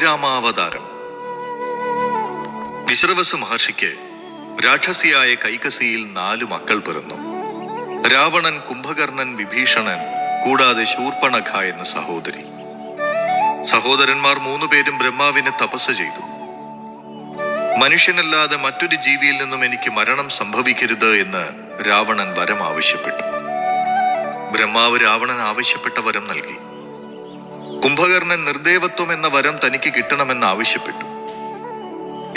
ശ്രീരാമാവതാരം. വിശ്രവസു മഹർഷിക്ക് രാക്ഷസിയായ കൈകസിയിൽ 4 മക്കൾ പിറന്നു. രാവണൻ, കുംഭകർണൻ, വിഭീഷണൻ, കൂടാതെ ശൂർപ്പണഖ എന്ന സഹോദരി. സഹോദരന്മാർ 3 പേരും ബ്രഹ്മാവിനെ തപസ് ചെയ്തു. മനുഷ്യനല്ലാതെ മറ്റൊരു ജീവിയിൽ നിന്നും എനിക്ക് മരണം സംഭവിക്കരുത് എന്ന് രാവണൻ വരം ആവശ്യപ്പെട്ടു. ബ്രഹ്മാവ് രാവണൻ ആവശ്യപ്പെട്ട വരം നൽകി. കുംഭകർണൻ നിർദേവത്വം എന്ന വരം തനിക്ക് കിട്ടണമെന്ന് ആവശ്യപ്പെട്ടു.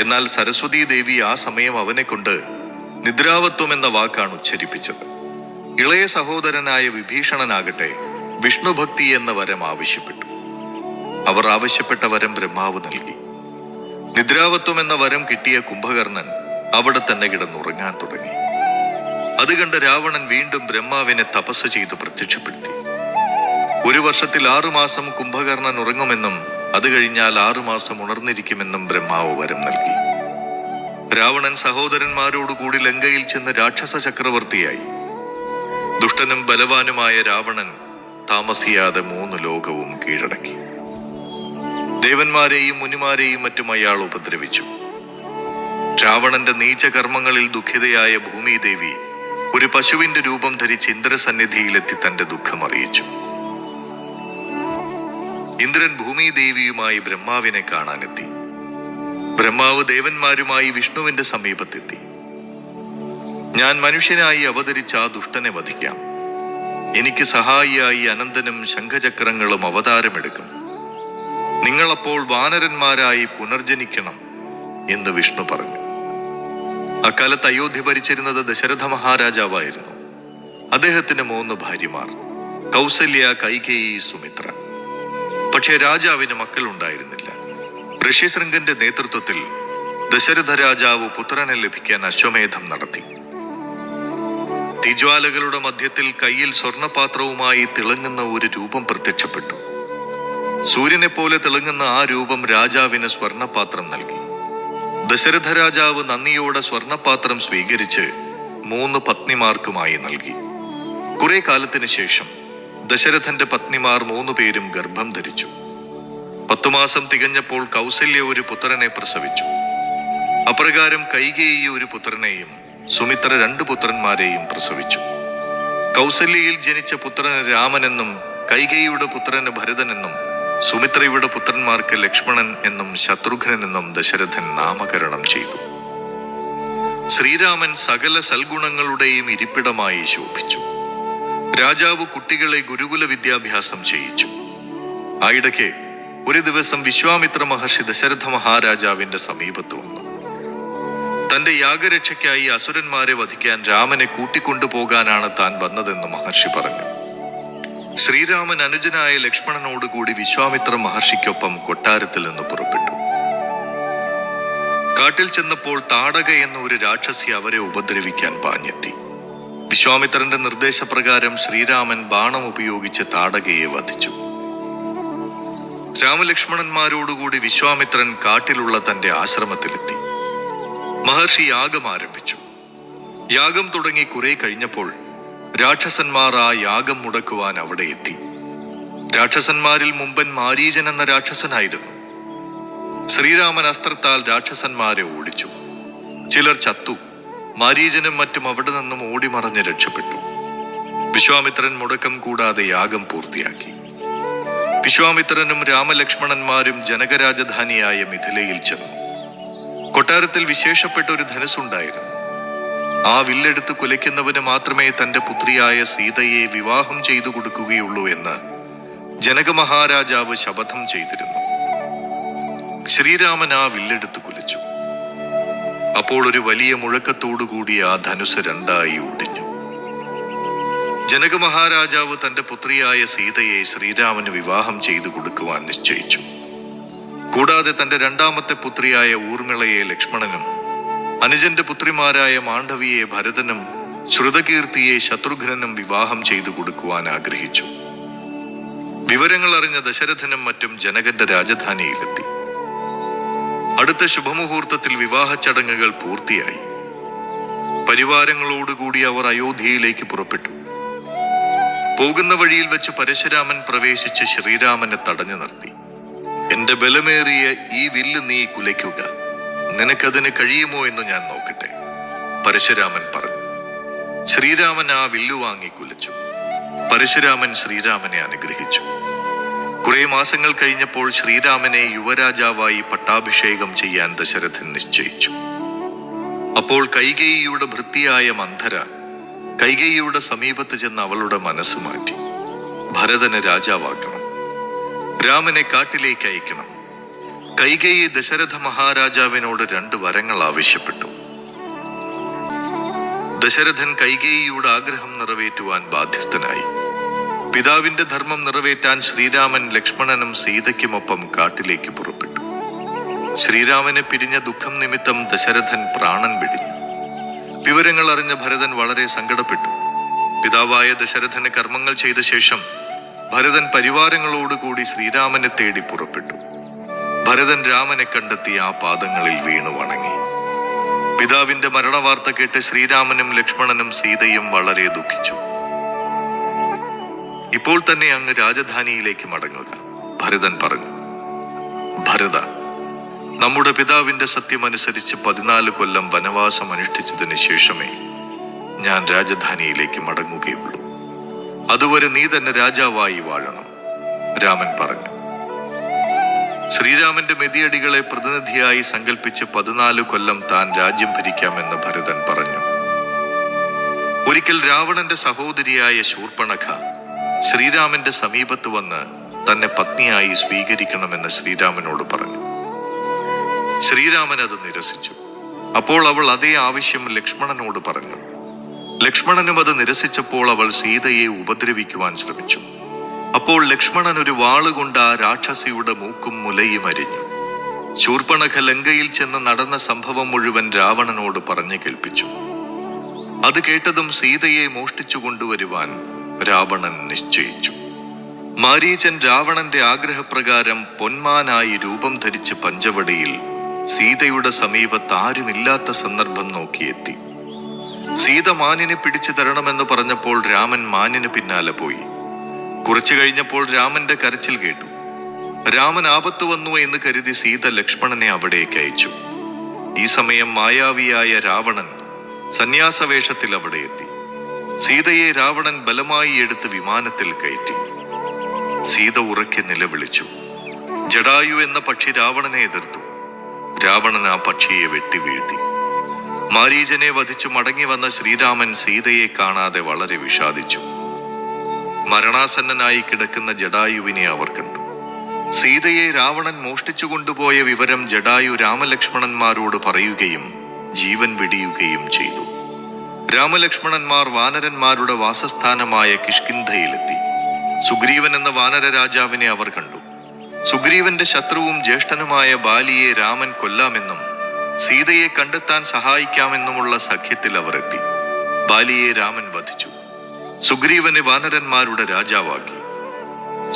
എന്നാൽ സരസ്വതീ ദേവി ആ സമയം അവനെ കൊണ്ട് നിദ്രാവത്വം എന്ന വാക്കാണ് ഉച്ചരിപ്പിച്ചത്. ഇളയ സഹോദരനായ വിഭീഷണനാകട്ടെ വിഷ്ണുഭക്തി എന്ന വരം ആവശ്യപ്പെട്ടു. അവർ ആവശ്യപ്പെട്ട വരം ബ്രഹ്മാവ് നൽകി. നിദ്രാവത്വം എന്ന വരം കിട്ടിയ കുംഭകർണൻ അവിടെ തന്നെ കിടന്നുറങ്ങാൻ തുടങ്ങി. അത് കണ്ട് രാവണൻ വീണ്ടും ബ്രഹ്മാവിനെ തപസ് ചെയ്ത് പ്രത്യക്ഷപ്പെടുത്തി. 1 വർഷത്തിൽ 6 മാസം കുംഭകർണൻ ഉറങ്ങുമെന്നും അത് കഴിഞ്ഞാൽ 6 മാസം ഉണർന്നിരിക്കുമെന്നും ബ്രഹ്മാവ് വരം നൽകി. രാവണൻ സഹോദരന്മാരോടുകൂടി ലങ്കയിൽ ചെന്ന് രാക്ഷസ ചക്രവർത്തിയായി. ദുഷ്ടനും ബലവാനുമായ രാവണൻ താമസിയാതെ 3 ലോകവും കീഴടക്കി. ദേവന്മാരെയും മുനിമാരെയും മറ്റും അയാൾ ഉപദ്രവിച്ചു. രാവണന്റെ നീചകർമ്മങ്ങളിൽ ദുഃഖിതയായ ഭൂമിദേവി ഒരു പശുവിന്റെ രൂപം ധരിച്ച് ഇന്ദ്രസന്നിധിയിലെത്തി തന്റെ ദുഃഖം അറിയിച്ചു. ഇന്ദ്രൻ ഭൂമിദേവിയുമായി ബ്രഹ്മാവിനെ കാണാനെത്തി. ബ്രഹ്മാവ് ദേവന്മാരുമായി വിഷ്ണുവിന്റെ സമീപത്തെത്തി. ഞാൻ മനുഷ്യനായി അവതരിച്ച ആ ദുഷ്ടനെ വധിക്കാം. എനിക്ക് സഹായിയായി അനന്തനും ശംഖചക്രങ്ങളും അവതാരമെടുക്കും. നിങ്ങളപ്പോൾ വാനരന്മാരായി പുനർജനിക്കണം എന്ന് വിഷ്ണു പറഞ്ഞു. അക്കാലത്ത് അയോധ്യ ഭരിച്ചിരുന്നത് ദശരഥ മഹാരാജാവായിരുന്നു. അദ്ദേഹത്തിന് 3 ഭാര്യമാർ: കൗസല്യ, കൈകേയി, സുമിത്ര. പക്ഷേ രാജാവിന് മക്കളുണ്ടായിരുന്നില്ല. ഋഷ്യശൃംഗന്റെ നേതൃത്വത്തിൽ ദശരഥ രാജാവ് പുത്രനെ ലഭിക്കാൻ അശ്വമേധം നടത്തി. തീജ്വാലകളുടെ മധ്യത്തിൽ കയ്യിൽ സ്വർണപാത്രവുമായി തിളങ്ങുന്ന ഒരു രൂപം പ്രത്യക്ഷപ്പെട്ടു. സൂര്യനെ പോലെ തിളങ്ങുന്ന ആ രൂപം രാജാവിന് സ്വർണപാത്രം നൽകി. ദശരഥ രാജാവ് നന്ദിയോടെ സ്വർണപാത്രം സ്വീകരിച്ച് 3 പത്നിമാർക്കുമായി നൽകി. കുറെ കാലത്തിന് ശേഷം ദശരഥന്റെ പത്നിമാർ 3 പേരും ഗർഭം ധരിച്ചു. 10 മാസം തികഞ്ഞപ്പോൾ കൗസല്യ ഒരു പുത്രനെ പ്രസവിച്ചു. അപ്രകാരം കൈകേയി ഒരു പുത്രനെയും സുമിത്ര 2 പുത്രന്മാരെയും പ്രസവിച്ചു. കൗസല്യയിൽ ജനിച്ച പുത്രന് രാമനെന്നും കൈകേയിയുടെ പുത്രന് ഭരതനെന്നും സുമിത്രയുടെ പുത്രന്മാർക്ക് ലക്ഷ്മണൻ എന്നും ശത്രുഘ്നൻ എന്നും ദശരഥൻ നാമകരണം ചെയ്തു. ശ്രീരാമൻ സകല സൽഗുണങ്ങളുടെയും ഇരിപ്പിടമായി ശോഭിച്ചു. രാജാവ് കുട്ടികളെ ഗുരുകുല വിദ്യാഭ്യാസം ചെയ്യിച്ചു. ആയിടയ്ക്ക് ഒരു ദിവസം വിശ്വാമിത്ര മഹർഷി ദശരഥ മഹാരാജാവിന്റെ സമീപത്ത് വന്നു. തന്റെ യാഗരക്ഷയ്ക്കായി അസുരന്മാരെ വധിക്കാൻ രാമനെ കൂട്ടിക്കൊണ്ടുപോകാനാണ് താൻ വന്നതെന്ന് മഹർഷി പറഞ്ഞു. ശ്രീരാമൻ അനുജനായ ലക്ഷ്മണനോടുകൂടി വിശ്വാമിത്ര മഹർഷിക്കൊപ്പം കൊട്ടാരത്തിൽ നിന്ന് പുറപ്പെട്ടു. കാട്ടിൽ ചെന്നപ്പോൾ താടക എന്ന ഒരു രാക്ഷസി അവരെ ഉപദ്രവിക്കാൻ പാഞ്ഞെത്തി. വിശ്വാമിത്രന്റെ നിർദ്ദേശപ്രകാരം ശ്രീരാമൻ ബാണം ഉപയോഗിച്ച് താടകയെ വധിച്ചു. രാമലക്ഷ്മണന്മാരോടുകൂടി വിശ്വാമിത്രൻ കാട്ടിലുള്ള തന്റെ ആശ്രമത്തിലെത്തി. മഹർഷി യാഗം ആരംഭിച്ചു. യാഗം തുടങ്ങി കുറെ കഴിഞ്ഞപ്പോൾ രാക്ഷസന്മാർ ആ യാഗം മുടക്കുവാൻ അവിടെ എത്തി. രാക്ഷസന്മാരിൽ മുമ്പൻ മാരീചൻ എന്ന രാക്ഷസനായിരുന്നു. ശ്രീരാമൻ അസ്ത്രത്താൽ രാക്ഷസന്മാരെ ഓടിച്ചു. ചിലർ ചത്തു. മാരീചനും മറ്റും അവിടെ നിന്നും ഓടിമറഞ്ഞ് രക്ഷപ്പെട്ടു. വിശ്വാമിത്രൻ മുടക്കം കൂടാതെ യാഗം പൂർത്തിയാക്കി. വിശ്വാമിത്രനും രാമലക്ഷ്മണന്മാരും ജനകരാജധാനിയായ മിഥിലയിൽ ചെന്നു. കൊട്ടാരത്തിൽ വിശേഷപ്പെട്ട ഒരു ധനുസ്സുണ്ടായിരുന്നു. ആ വില്ലെടുത്ത് കുലയ്ക്കുന്നവന് മാത്രമേ തന്റെ പുത്രിയായ സീതയെ വിവാഹം ചെയ്തു കൊടുക്കുകയുള്ളൂ എന്ന് ജനക മഹാരാജാവ് ശപഥം ചെയ്തിരുന്നു. ശ്രീരാമൻ ആ വില്ലെടുത്ത് കുലച്ചു. അപ്പോൾ ഒരു വലിയ മുഴക്കത്തോടുകൂടി ആ ധനുസ് 2ആയി ഒടിഞ്ഞു. ജനക മഹാരാജാവ് തന്റെ പുത്രിയായ സീതയെ ശ്രീരാമന് വിവാഹം ചെയ്തു കൊടുക്കുവാൻ നിശ്ചയിച്ചു. കൂടാതെ തന്റെ 2ാമത്തെ പുത്രിയായ ഊർമിളയെ ലക്ഷ്മണനും അനുജന്റെ പുത്രിമാരായ മാണ്ഡവിയെ ഭരതനും ശ്രുതകീർത്തിയെ ശത്രുഘ്നനും വിവാഹം ചെയ്തു കൊടുക്കുവാൻ ആഗ്രഹിച്ചു. വിവരങ്ങൾ അറിഞ്ഞ ദശരഥനും മറ്റും ജനകന്റെ രാജധാനിയിലെത്തി. അടുത്ത ശുഭമുഹൂർത്തത്തിൽ വിവാഹ ചടങ്ങുകൾ പൂർത്തിയായി. പരിവാരങ്ങളോടുകൂടി അവർ അയോധ്യയിലേക്ക് പുറപ്പെട്ടു. പോകുന്ന വഴിയിൽ വെച്ച് പരശുരാമൻ പ്രവേശിച്ച് ശ്രീരാമനെ തടഞ്ഞു നിർത്തി. എന്റെ ബലമേറിയ ഈ വില്ല് നീ കുലയ്ക്കുക, നിനക്കതിന് കഴിയുമോ എന്ന് ഞാൻ നോക്കട്ടെ. പരശുരാമൻ പറഞ്ഞു. ശ്രീരാമൻ ആ വില്ലു വാങ്ങി കുലച്ചു. പരശുരാമൻ ശ്രീരാമനെ അനുഗ്രഹിച്ചു. കുറെ മാസങ്ങൾ കഴിഞ്ഞപ്പോൾ ശ്രീരാമനെ യുവരാജാവായി പട്ടാഭിഷേകം ചെയ്യാൻ ദശരഥൻ നിശ്ചയിച്ചു. അപ്പോൾ കൈകേയിയുടെ ഭൃത്യയായ മന്ധര കൈകേയിയുടെ സമീപത്ത് ചെന്ന് അവളുടെ മനസ്സ് മാറ്റി. ഭരതനെ രാജാവാക്കണം, രാമനെ കാട്ടിലേക്ക് അയക്കണം. കൈകേയി ദശരഥ മഹാരാജാവിനോട് 2 വരങ്ങൾ ആവശ്യപ്പെട്ടു. ദശരഥൻ കൈകേയിയുടെ ആഗ്രഹം നിറവേറ്റുവാൻ ബാധ്യസ്ഥനായി. പിതാവിന്റെ ധർമ്മം നിറവേറ്റാൻ ശ്രീരാമൻ ലക്ഷ്മണനും സീതയ്ക്കുമൊപ്പം കാട്ടിലേക്ക് പുറപ്പെട്ടു. ശ്രീരാമനെ പിരിഞ്ഞ ദുഃഖം നിമിത്തം ദശരഥൻ പ്രാണൻ വെടിഞ്ഞു. വിവരങ്ങൾ അറിഞ്ഞ ഭരതൻ വളരെ സങ്കടപ്പെട്ടു. പിതാവായ ദശരഥന് കർമ്മങ്ങൾ ചെയ്ത ശേഷം ഭരതൻ പരിവാരങ്ങളോടുകൂടി ശ്രീരാമനെ തേടി പുറപ്പെട്ടു. ഭരതൻ രാമനെ കണ്ടെത്തി ആ പാദങ്ങളിൽ വീണു വണങ്ങി. പിതാവിന്റെ മരണവാർത്ത കേട്ട് ശ്രീരാമനും ലക്ഷ്മണനും സീതയും വളരെ ദുഃഖിച്ചു. ഇപ്പോൾ തന്നെ അങ്ങ് രാജധാനിയിലേക്ക് മടങ്ങുക, ഭരതൻ പറഞ്ഞു. ഭരത, നമ്മുടെ പിതാവിന്റെ സത്യമനുസരിച്ച് 14 കൊല്ലം വനവാസം അനുഷ്ഠിച്ചതിന് ശേഷമേ ഞാൻ രാജധാനിയിലേക്ക് മടങ്ങുകയുള്ളൂ. അതുവരെ നീ തന്നെ രാജാവായി വാഴണം, രാമൻ പറഞ്ഞു. ശ്രീരാമന്റെ മെതിയടികളെ പ്രതിനിധിയായി സങ്കല്പിച്ച് 14 കൊല്ലം താൻ രാജ്യം ഭരിക്കാമെന്ന് ഭരതൻ പറഞ്ഞു. ഒരിക്കൽ രാവണന്റെ സഹോദരിയായ ശൂർപ്പണഖ ശ്രീരാമന്റെ സമീപത്ത് വന്ന് തന്നെ പത്നിയായി സ്വീകരിക്കണമെന്ന് ശ്രീരാമനോട് പറഞ്ഞു. ശ്രീരാമൻ അത് നിരസിച്ചു. അപ്പോൾ അവൾ അതേ ആവശ്യം ലക്ഷ്മണനോട് പറഞ്ഞു. ലക്ഷ്മണനും അത് നിരസിച്ചപ്പോൾ അവൾ സീതയെ ഉപദ്രവിക്കുവാൻ ശ്രമിച്ചു. അപ്പോൾ ലക്ഷ്മണൻ ഒരു വാളുകൊണ്ട് ആ രാക്ഷസിയുടെ മൂക്കും മുലയും അരിഞ്ഞു. ശൂർപ്പണഖ ലങ്കയിൽ ചെന്ന് നടന്ന സംഭവം മുഴുവൻ രാവണനോട് പറഞ്ഞു കേൾപ്പിച്ചു. അത് കേട്ടതും സീതയെ മോഷ്ടിച്ചു കൊണ്ടുവരുവാൻ രാവണൻ നിശ്ചയിച്ചു. മാരീചൻ രാവണന്റെ ആഗ്രഹപ്രകാരം പൊന്മാനായി രൂപം ധരിച്ച് പഞ്ചവടിയിൽ സീതയുടെ സമീപത്ത് ആരുമില്ലാത്ത സന്ദർഭം നോക്കിയെത്തി. സീത മാനിനെ പിടിച്ചു തരണമെന്ന് പറഞ്ഞപ്പോൾ രാമൻ മാനിന് പിന്നാലെ പോയി. കുറച്ചു കഴിഞ്ഞപ്പോൾ രാമന്റെ കരച്ചിൽ കേട്ടു. രാമൻ ആപത്ത് വന്നു എന്ന് കരുതി സീത ലക്ഷ്മണനെ അവിടേക്ക് അയച്ചു. ഈ സമയം മായാവിയായ രാവണൻ സന്യാസവേഷത്തിൽ അവിടെ എത്തി. സീതയെ രാവണൻ ബലമായി എടുത്ത് വിമാനത്തിൽ കയറ്റി. സീത ഉറക്കെ നിലവിളിച്ചു. ജടായു എന്ന പക്ഷി രാവണനെ എതിർത്തു. രാവണൻ ആ പക്ഷിയെ വെട്ടി വീഴ്ത്തി. മാരീചനെ വധിച്ചു മടങ്ങി വന്ന ശ്രീരാമൻ സീതയെ കാണാതെ വളരെ വിഷാദിച്ചു. മരണാസന്നനായി കിടക്കുന്ന ജടായുവിനെ അവർ കണ്ടു. സീതയെ രാവണൻ മോഷ്ടിച്ചു കൊണ്ടുപോയ വിവരം ജടായു രാമലക്ഷ്മണന്മാരോട് പറയുകയും ജീവൻ വെടിയുകയും ചെയ്തു. രാമലക്ഷ്മണന്മാർ വാനരന്മാരുടെ വാസസ്ഥാനമായ കിഷ്കിന്ധയിലെത്തി. സുഗ്രീവൻ എന്ന വാനര രാജാവിനെ അവർ കണ്ടു. സുഗ്രീവന്റെ ശത്രുവും ജ്യേഷ്ഠനുമായ ബാലിയെ രാമൻ കൊല്ലാമെന്നും സീതയെ കണ്ടെത്താൻ സഹായിക്കാമെന്നുമുള്ള സഖ്യത്തിൽ അവർ എത്തി. ബാലിയെ രാമൻ വധിച്ചു. സുഗ്രീവനെ വാനരന്മാരുടെ രാജാവാക്കി.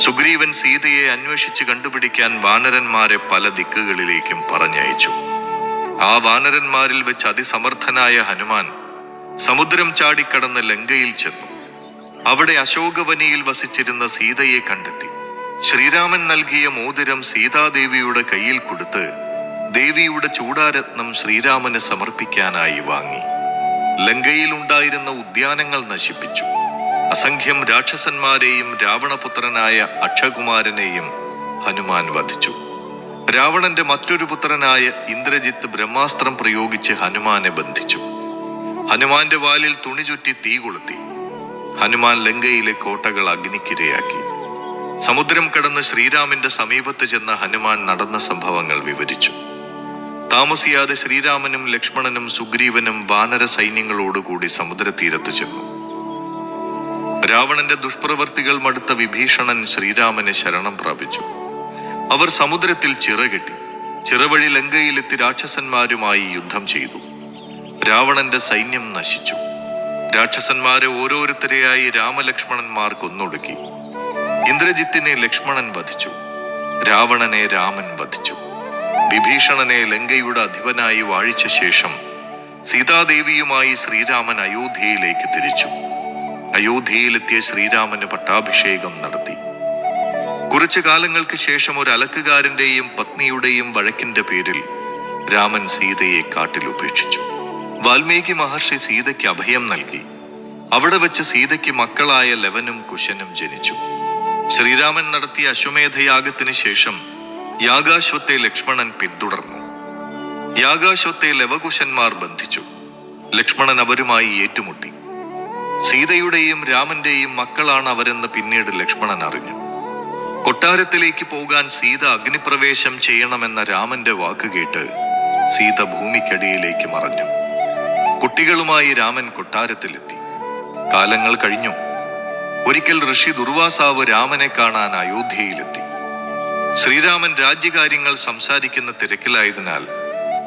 സുഗ്രീവൻ സീതയെ അന്വേഷിച്ച് കണ്ടുപിടിക്കാൻ വാനരന്മാരെ പല ദിക്കുകളിലേക്കും പറഞ്ഞയച്ചു. ആ വാനരന്മാരിൽ വെച്ച് അതിസമർത്ഥനായ ഹനുമാൻ സമുദ്രം ചാടിക്കടന്ന് ലങ്കയിൽ ചെന്നു. അവിടെ അശോകവനിയിൽ വസിച്ചിരുന്ന സീതയെ കണ്ടെത്തി. ശ്രീരാമൻ നൽകിയ മോതിരം സീതാദേവിയുടെ കയ്യിൽ കൊടുത്ത് ദേവിയുടെ ചൂടാരത്നം ശ്രീരാമന് സമർപ്പിക്കാനായി വാങ്ങി. ലങ്കയിൽ ഉണ്ടായിരുന്ന ഉദ്യാനങ്ങൾ നശിപ്പിച്ചു. അസംഖ്യം രാക്ഷസന്മാരെയും രാവണപുത്രനായ അക്ഷകുമാരനെയും ഹനുമാൻ വധിച്ചു. രാവണന്റെ മറ്റൊരു പുത്രനായ ഇന്ദ്രജിത്ത് ബ്രഹ്മാസ്ത്രം പ്രയോഗിച്ച് ഹനുമാനെ ബന്ധിച്ചു. ഹനുമാന്റെ വാലിൽ തുണി ചുറ്റി തീ കൊളുത്തി. ഹനുമാൻ ലങ്കയിലെ കോട്ടകൾ അഗ്നിക്കിരയാക്കി. സമുദ്രം കടന്ന് ശ്രീരാമന്റെ സമീപത്ത് ചെന്ന ഹനുമാൻ നടന്ന സംഭവങ്ങൾ വിവരിച്ചു. താമസിയാതെ ശ്രീരാമനും ലക്ഷ്മണനും സുഗ്രീവനും വാനര സൈന്യങ്ങളോടുകൂടി സമുദ്രതീരത്തു ചെന്നു. രാവണന്റെ ദുഷ്പ്രവർത്തികൾ മടുത്ത വിഭീഷണൻ ശ്രീരാമനെ ശരണം പ്രാപിച്ചു. അവർ സമുദ്രത്തിൽ ചിറകെട്ടി. ചിറവഴി ലങ്കയിലെത്തി രാക്ഷസന്മാരുമായി യുദ്ധം ചെയ്തു. രാവണന്റെ സൈന്യം നശിച്ചു. രാക്ഷസന്മാരെ ഓരോരുത്തരെയായി രാമലക്ഷ്മണന്മാർ കൊന്നൊടുക്കി. ഇന്ദ്രജിത്തിനെ ലക്ഷ്മണൻ വധിച്ചു. രാവണനെ രാമൻ വധിച്ചു. വിഭീഷണനെ ലങ്കയുടെ അധിപനായി വാഴിച്ച ശേഷം സീതാദേവിയുമായി ശ്രീരാമൻ അയോധ്യയിലേക്ക് തിരിച്ചു. അയോധ്യയിലെത്തിയ ശ്രീരാമന് പട്ടാഭിഷേകം നടത്തി. കുറച്ചു കാലങ്ങൾക്ക് ശേഷം ഒരു അലക്കുകാരന്റെയും പത്നിയുടെയും വഴക്കിന്റെ പേരിൽ രാമൻ സീതയെ കാട്ടിൽ ഉപേക്ഷിച്ചു. വാൽമീകി മഹർഷി സീതയ്ക്ക് അഭയം നൽകി. അവിടെ വെച്ച് സീതയ്ക്ക് മക്കളായ ലവനും കുശനും ജനിച്ചു. ശ്രീരാമൻ നടത്തിയ അശ്വമേധയാഗത്തിന് ശേഷം യാഗാശ്വത്തെ ലക്ഷ്മണൻ പിന്തുടർന്നു. യാഗാശ്വത്തെ ലവകുശന്മാർ ബന്ധിച്ചു. ലക്ഷ്മണൻ അവരുമായി ഏറ്റുമുട്ടി. സീതയുടെയും രാമന്റെയും മക്കളാണ് അവരെന്ന് പിന്നീട് ലക്ഷ്മണൻ അറിഞ്ഞു. കൊട്ടാരത്തിലേക്ക് പോകാൻ സീത അഗ്നിപ്രവേശം ചെയ്യണമെന്ന രാമന്റെ വാക്കുകേട്ട് സീത ഭൂമിക്കടിയിലേക്ക് മറഞ്ഞു. കുട്ടികളുമായി രാമൻ കൊട്ടാരത്തിലെത്തി. കാലങ്ങൾ കഴിഞ്ഞു. ഒരിക്കൽ ഋഷി ദുർവാസാവ് രാമനെ കാണാൻ അയോധ്യയിലെത്തി. ശ്രീരാമൻ രാജ്യകാര്യങ്ങൾ സംസാരിക്കുന്ന തിരക്കിലായതിനാൽ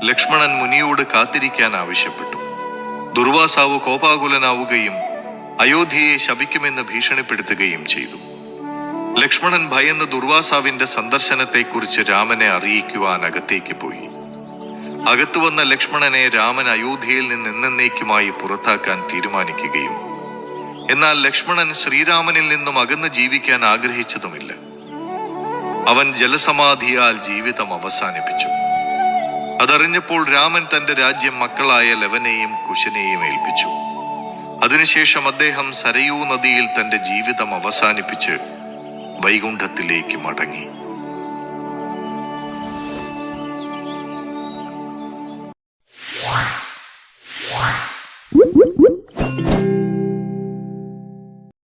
ലക്ഷ്മണൻ മുനിയോട് കാത്തിരിക്കാൻ ആവശ്യപ്പെട്ടു. ദുർവാസാവ് കോപാകുലനാവുകയും അയോധ്യയെ ശപിക്കുമെന്ന് ഭീഷണിപ്പെടുത്തുകയും ചെയ്തു. ലക്ഷ്മണൻ ഭയന്ന് ദുർവാസാവിന്റെ സന്ദർശനത്തെക്കുറിച്ച് രാമനെ അറിയിക്കുവാൻ അകത്തേക്ക് പോയി. അകത്തു വന്ന ലക്ഷ്മണനെ രാമൻ അയോധ്യയിൽ നിന്ന് എന്നേക്കുമായി പുറത്താക്കാൻ തീരുമാനിക്കുകയും എന്നാൽ ലക്ഷ്മണൻ ശ്രീരാമനിൽ നിന്നും അകന്ന് ജീവിക്കാൻ ആഗ്രഹിച്ചതുമില്ല. അവൻ ജലസമാധിയാൽ ജീവിതം അവസാനിപ്പിച്ചു. അതറിഞ്ഞപ്പോൾ രാമൻ തന്റെ രാജ്യം മക്കളായ ലവനെയും കുശനെയും ഏൽപ്പിച്ചു. അതിനുശേഷം അദ്ദേഹം സരയൂ നദിയിൽ തന്റെ ജീവിതം അവസാനിപ്പിച്ച് വൈകുണ്ഠത്തിലേക്ക് മടങ്ങി.